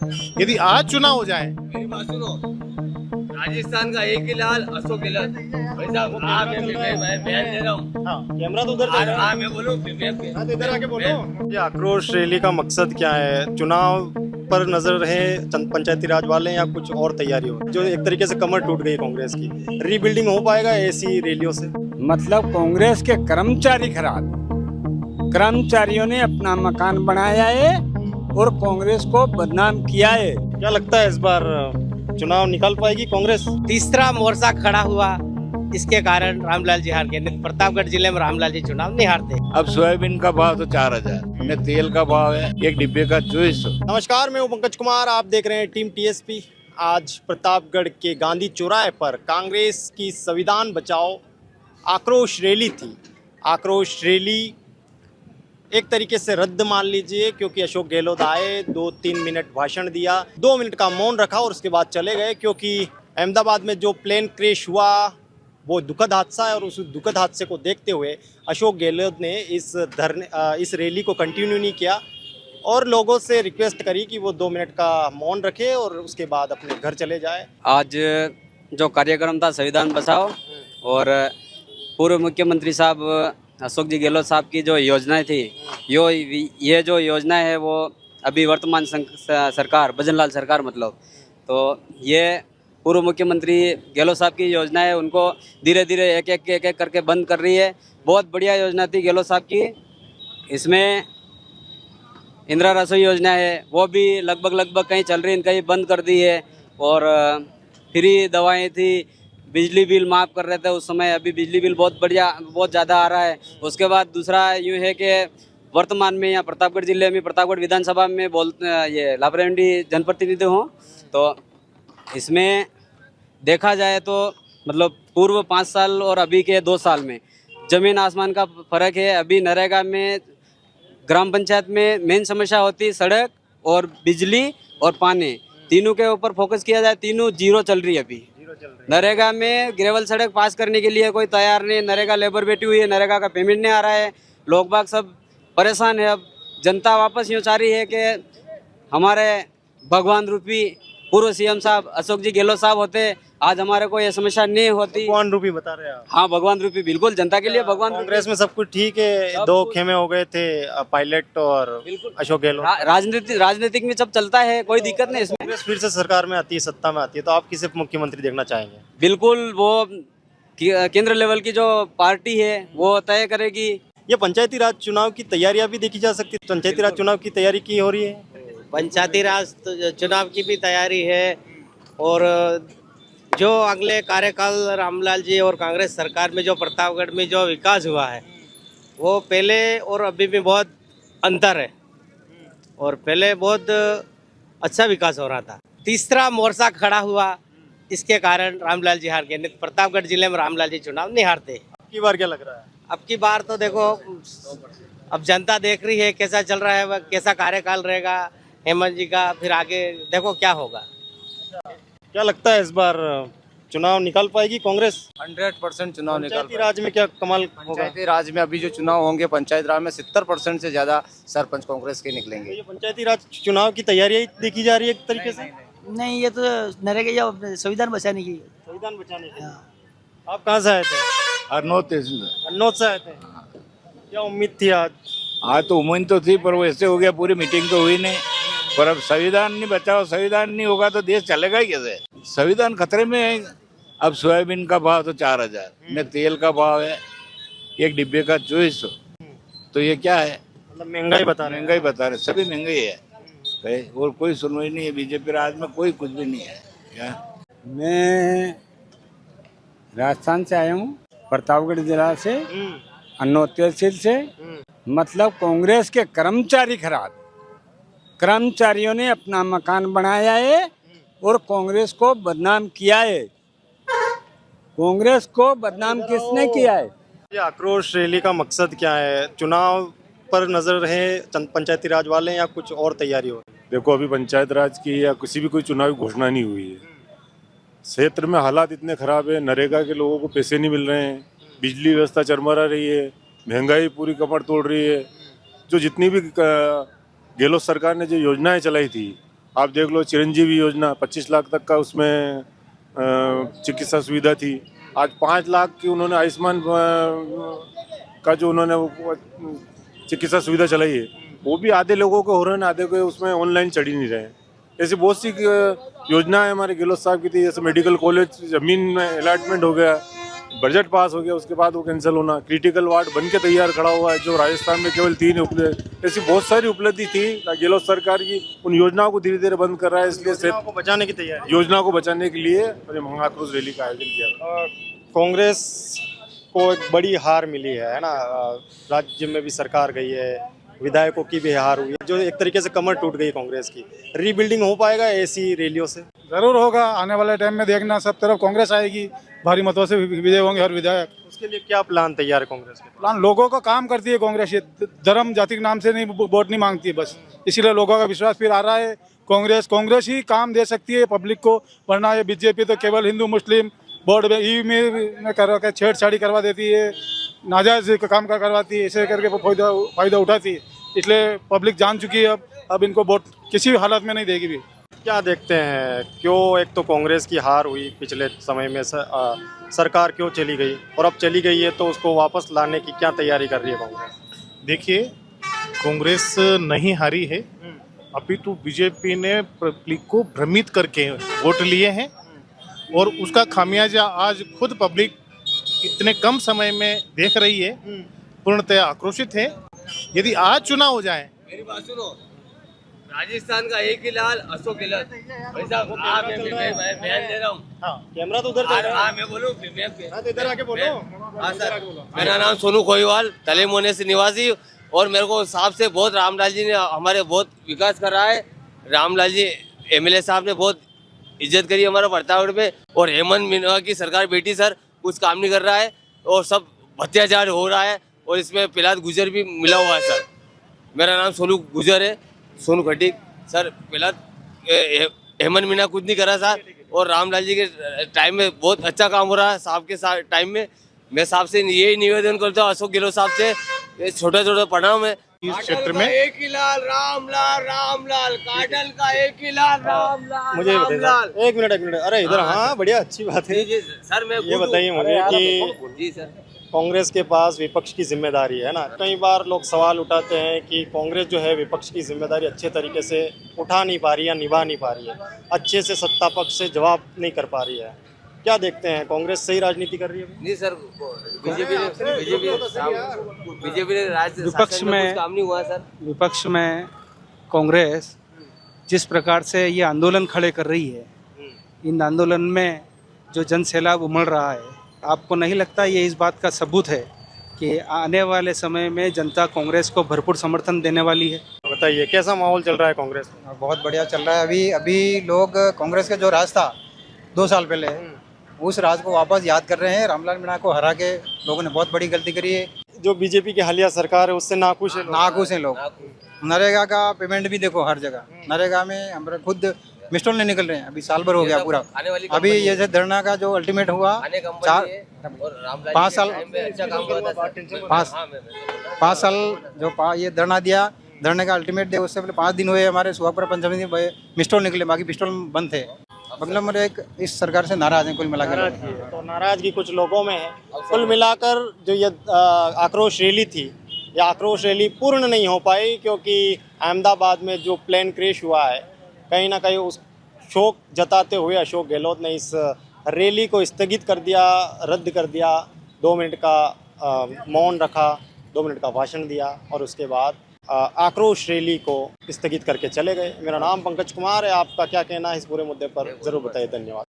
यदि आज चुनाव हो जाए, मेरी बात सुनो, राजस्थान का एक ही लाल अशोक गहलोत। भाई साहब, मैं बयान दे रहा हूँ। हाँ, कैमरा तो उधर चल रहा है। मैं बोलूँ हाँ, तो इधर आके बोलो। ये आक्रोश रैली का मकसद क्या है? चुनाव पर नजर रहे पंचायती राज वाले या कुछ और तैयारी हो? जो एक तरीके से कमर टूट गई कांग्रेस की, रीबिल्डिंग हो पाएगा ऐसी रैलियों से? मतलब कांग्रेस के कर्मचारी खराब, कर्मचारियों ने अपना मकान बनाया है और कांग्रेस को बदनाम किया है। क्या लगता है इस बार चुनाव निकाल पाएगी कांग्रेस? तीसरा मोर्चा खड़ा हुआ, इसके कारण रामलाल जी हार गए। प्रतापगढ़ जिले में रामलाल जी चुनाव नहीं हारते। अब सोयाबीन का भाव तो 4000, में तेल का भाव है एक डिब्बे का 2400। नमस्कार, मैं हूं पंकज कुमार, आप देख रहे हैं टीम टीएसपी। आज प्रतापगढ़ के गांधी चौराहे पर कांग्रेस की संविधान बचाओ आक्रोश रैली थी। आक्रोश रैली एक तरीके से रद्द मान लीजिए, क्योंकि अशोक गहलोत आए, 2-3 मिनट भाषण दिया, 2 मिनट का मौन रखा और उसके बाद चले गए। क्योंकि अहमदाबाद में जो प्लेन क्रैश हुआ वो दुखद हादसा है और उस दुखद हादसे को देखते हुए अशोक गहलोत ने इस रैली को कंटिन्यू नहीं किया और लोगों से रिक्वेस्ट करी कि वो 2 मिनट का मौन रखे और उसके बाद अपने घर चले जाए। आज जो कार्यक्रम था संविधान बचाओ, और पूर्व मुख्यमंत्री साहब अशोक जी गहलोत साहब की जो योजनाएं थी, ये जो योजना है वो अभी वर्तमान सरकार, भजनलाल सरकार मतलब, तो ये पूर्व मुख्यमंत्री गहलोत साहब की योजना है, उनको धीरे धीरे एक एक करके बंद कर रही है। बहुत बढ़िया योजना थी गहलोत साहब की। इसमें इंदिरा रसोई योजना है, वो भी लगभग कहीं चल रही है, कहीं बंद कर दी है। और फ्री दवाएं थी, बिजली बिल माफ़ कर रहे थे उस समय, अभी बिजली बिल बहुत ज़्यादा आ रहा है। उसके बाद दूसरा यूँ है कि वर्तमान में यहाँ प्रतापगढ़ जिले में, प्रतापगढ़ विधानसभा में ये लाभरेंडी जनप्रतिनिधि हूँ, तो इसमें देखा जाए तो मतलब पूर्व 5 साल और अभी के 2 साल में ज़मीन आसमान का फ़र्क है। अभी नरेगा में ग्राम पंचायत में मेन समस्या होती सड़क और बिजली और पानी, तीनों के ऊपर फोकस किया जाए, तीनों जीरो चल रही है अभी। नरेगा में ग्रेवल सड़क पास करने के लिए कोई तैयार नहीं, नरेगा लेबर बैठी हुई है, नरेगा का पेमेंट नहीं आ रहा है, लोग बाग सब परेशान है। अब जनता वापस यूँ चाह रही है कि हमारे भगवान रूपी पूर्व सीएम साहब अशोक जी गहलोत साहब होते, आज हमारे को ये समस्या नहीं होती। भगवान रूपी बता रहे हैं आप? हाँ, भगवान रूपी, बिल्कुल जनता के लिए भगवान। कांग्रेस में सब कुछ ठीक है, 2 खेमे हो गए थे, पायलट और अशोक गहलोत। राजनीतिक में सब चलता है, कोई दिक्कत नहीं इसमें। कांग्रेस फिर से सरकार में आती है, सत्ता में आती है, तो आप किसे मुख्यमंत्री देखना चाहेंगे? बिल्कुल, वो केंद्र लेवल की जो पार्टी है वो तय करेगी। ये पंचायती राज चुनाव की तैयारियां भी देखी जा सकती है। पंचायती राज चुनाव की तैयारी की हो रही है? पंचायती राज चुनाव की भी तैयारी है और जो अगले कार्यकाल रामलाल जी और कांग्रेस सरकार में जो प्रतापगढ़ में जो विकास हुआ है वो पहले और अभी में बहुत अंतर है, और पहले बहुत अच्छा विकास हो रहा था। तीसरा मोर्चा खड़ा हुआ, इसके कारण रामलाल जी हार गए। प्रतापगढ़ जिले में रामलाल जी चुनाव नहीं हारते। की बार क्या लग रहा है? अब की बार तो देखो, अब जनता देख रही है कैसा चल रहा है, कैसा कार्यकाल रहेगा हेमंत जी का, फिर आगे देखो क्या होगा। क्या लगता है इस बार चुनाव निकाल पाएगी कांग्रेस? 100% चुनाव निकाल पंचायती राज में क्या कमाल होगा? पंचायती राज में अभी जो चुनाव होंगे पंचायत राज में 70% से ज्यादा सरपंच कांग्रेस के तो निकलेंगे। ये पंचायती राज चुनाव की तैयारी देखी जा रही है एक तरीके से? नहीं, ये तो नरेगा या संविधान बचाने की। संविधान बचाने के। आप कहाँ से आए थे? अन्नौद से आए थे। क्या उम्मीद थी आज? आज तो उम्मीद तो थी, पर वो ऐसे हो गया, पूरी मीटिंग तो हुई नहीं। पर अब संविधान नहीं बचाओ, संविधान नहीं होगा तो देश चलेगा ही कैसे? संविधान खतरे में है। अब सोयाबीन का भाव तो 4000, में तेल का भाव है एक डिब्बे का 2400। तो ये क्या है? मतलब महंगाई बता रहे हैं। महंगाई बता रहे, सभी महंगाई है और कोई सुनवाई नहीं है। बीजेपी राज में कोई कुछ भी नहीं है। क्या? मैं राजस्थान से आया हूँ, प्रतापगढ़ जिला से, अन्नौद तहसील से। मतलब कांग्रेस के कर्मचारी खराब, कर्मचारियों ने अपना मकान बनाया है और कांग्रेस को बदनाम किया है। कांग्रेस को बदनाम किसने किया है? ये आक्रोश रैली का मकसद क्या है? चुनाव पर नजर रहे पंचायती राज वाले या कुछ और तैयारी हो? देखो, अभी पंचायत राज की या किसी भी कोई चुनावी घोषणा नहीं हुई है। क्षेत्र में हालात इतने खराब है, नरेगा के लोगों को पैसे नहीं मिल रहे हैं, बिजली व्यवस्था चरमरा रही है, महंगाई पूरी कमर तोड़ रही है। जो जितनी भी गहलोत सरकार ने जो योजनाएं चलाई थी, आप देख लो चिरंजीवी योजना 25 लाख तक का उसमें चिकित्सा सुविधा थी। आज 5 लाख की उन्होंने आयुष्मान का जो उन्होंने चिकित्सा सुविधा चलाई है वो भी आधे लोगों को हो रहे हैं, आधे को उसमें ऑनलाइन चढ़ ही नहीं रहे हैं। ऐसी बहुत सी योजनाएं हमारे गहलोत साहब की थी, जैसे मेडिकल कॉलेज जमीन में अलॉटमेंट हो गया, बजट पास हो गया, उसके बाद वो कैंसिल होना, क्रिटिकल वार्ड बन के तैयार खड़ा हुआ है जो राजस्थान में केवल 3 उपलब्धि। ऐसी बहुत सारी उपलब्धि थी गहलोत सरकार की, उन योजनाओं को धीरे धीरे बंद कर रहा है। इसलिए योजनाओं को बचाने की तैयारी। योजना को बचाने के लिए महाआक्रोश रैली का आयोजन किया। कांग्रेस को एक बड़ी हार मिली है ना, राज्य में भी सरकार गई है, विधायकों की भी हार हुई है, जो एक तरीके से कमर टूट गई कांग्रेस की। रीबिल्डिंग हो पाएगा ऐसी रैलियों से? जरूर होगा, आने वाले टाइम में देखना सब तरफ कांग्रेस आएगी, भारी मतों से विजय होंगे हर विधायक। उसके लिए क्या प्लान तैयार है कांग्रेस के? प्लान लोगों का काम करती है कांग्रेस, ये धर्म जाति के नाम से नहीं वोट नहीं मांगती है बस, इसीलिए लोगों का विश्वास फिर आ रहा है। कांग्रेस ही काम दे सकती है पब्लिक को, वरना ये बीजेपी तो केवल हिंदू मुस्लिम वोट में ई में कर छेड़छाड़ी करवा देती है, नाजायज काम करवाती है, ऐसे करके वो फायदा उठाती है। इसलिए पब्लिक जान चुकी है, अब इनको वोट किसी भी हालत में नहीं देगी भी। क्या देखते हैं क्यों एक तो कांग्रेस की हार हुई पिछले समय में, सरकार क्यों चली गई, और अब चली गई है तो उसको वापस लाने की क्या तैयारी कर रही है कांग्रेस? देखिए, कांग्रेस नहीं हारी है, अभी तो बीजेपी ने पब्लिक को भ्रमित करके वोट लिए हैं और उसका खामियाजा आज खुद पब्लिक इतने कम समय में देख रही है, पूर्णतः आक्रोशित है। यदि आज चुनाव हो जाए, मेरी बात सुनो, राजस्थान का एक ही लाल अशोक गहलोत। भाई साहब, मैं बयान दे रहा हूँ। कैमरा तो उधर चल रहा है। मैं बोलूँ, तो इधर आके बोलो। हाँ सर, मेरा नाम सोनू खोईवाल, तलेमोने से निवासी, और मेरे को साहब से बहुत रामलाल जी ने हमारे बहुत विकास करा है। रामलाल जी एमएलए साहब ने बहुत इज्जत करी हमारा प्रतापगढ़ में, और हेमंत मीना की सरकार बेटी सर कुछ काम नहीं कर रहा है और सब अत्याचार हो रहा है, और इसमें पिलाद गुजर भी मिला हुआ है सर। मेरा नाम सोनू गुजर है, सोनू खटीक सर। पिलाद हेमंत मीना कुछ नहीं करा सर, और रामलाल जी के टाइम में बहुत अच्छा काम हो रहा है साहब के टाइम में। मैं साहब से यही निवेदन करता हूँ, अशोक गहलोत साहब से, छोटा छोटा प्रणाम है। इस क्षेत्र में एक ही लाल रामलाल, काटल का एक ही लाल रामलाल। मुझे बताइए, एक मिनट, अरे इधर। हाँ, बढ़िया, अच्छी बात है। जी सर, मैं ये बताइए मुझे कि जी सर, कांग्रेस के पास विपक्ष की जिम्मेदारी है ना। कई बार लोग सवाल उठाते हैं कि कांग्रेस जो है विपक्ष की जिम्मेदारी अच्छे तरीके से उठा नहीं पा रही है, निभा नहीं पा रही है, अच्छे से सत्ता पक्ष से जवाब नहीं कर पा रही है। क्या देखते हैं, कांग्रेस सही राजनीति कर रही है? नहीं सर, बीजेपी ने विपक्ष में काम नहीं हुआ सर। विपक्ष में कांग्रेस जिस प्रकार से ये आंदोलन खड़े कर रही है, इन आंदोलन में जो जन सैलाब उमड़ रहा है, आपको नहीं लगता ये इस बात का सबूत है कि आने वाले समय में जनता कांग्रेस को भरपूर समर्थन देने वाली है? बताइए कैसा माहौल चल रहा है कांग्रेस में? बहुत बढ़िया चल रहा है। अभी लोग कांग्रेस का जो राज था 2 साल पहले, उस राज को वापस याद कर रहे हैं। रामलाल मीणा को हरा के लोगों ने बहुत बड़ी गलती करी है। जो बीजेपी की हालिया सरकार है उससे नाखुश है लोग। नाखुश हैं लोग। नरेगा का पेमेंट भी देखो हर जगह, नरेगा में हमारे खुद मिस्टोल नहीं निकल रहे हैं, अभी साल भर हो गया पूरा। अभी ये जो धरना का जो अल्टीमेट हुआ 5 साल, 5 साल जो ये धरना दिया, धरने का अल्टीमेट दे, उससे पहले 5 दिन हुए हमारे सुहागपुरा पंचमी दिन मिस्टोल निकले, बाकी पिस्टल बंद थे। मतलब मेरे एक इस सरकार से नाराज है कुल मिलाकर। तो नाराजगी कुछ लोगों में है। कुल मिलाकर जो ये आक्रोश रैली थी, ये आक्रोश रैली पूर्ण नहीं हो पाई क्योंकि अहमदाबाद में जो प्लेन क्रैश हुआ है, कहीं ना कहीं उस शोक जताते हुए अशोक गहलोत ने इस रैली को स्थगित कर दिया, रद्द कर दिया। 2 मिनट का मौन रखा, 2 मिनट का भाषण दिया और उसके बाद आक्रोश रैली को स्थगित करके चले गए। मेरा नाम पंकज कुमार है। आपका क्या कहना है इस पूरे मुद्दे पर, ज़रूर बताइए। धन्यवाद।